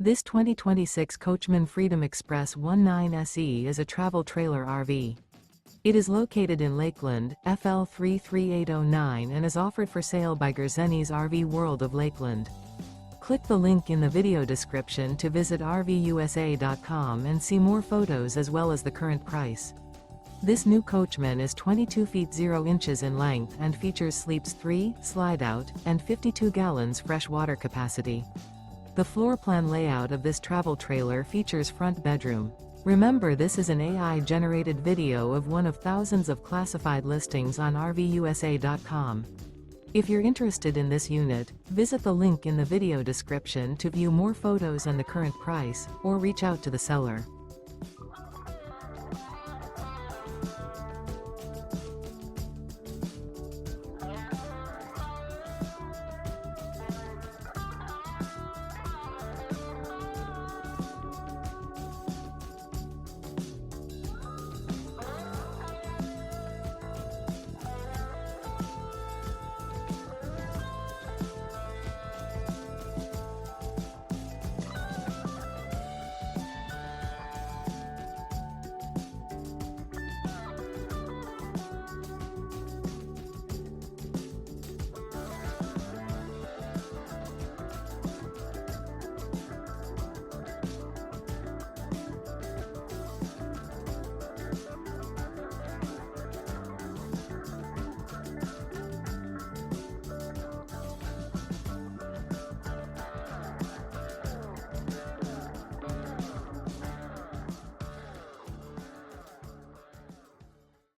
This 2026 Coachmen Freedom Express 19 SE is a travel trailer RV. It is located in Lakeland, FL 33809 and is offered for sale by Gerzeny's RV World of Lakeland. Click the link in the video description to visit RVUSA.com and see more photos as well as the current price. This new Coachmen is 22 feet 0 inches in length and features sleeps 3, Slideout, and 52 gallons fresh water capacity. The floor plan layout of this travel trailer features front bedroom. Remember, this is an AI-generated video of one of thousands of classified listings on RVUSA.com. If you're interested in this unit, visit the link in the video description to view more photos and the current price, or reach out to the seller.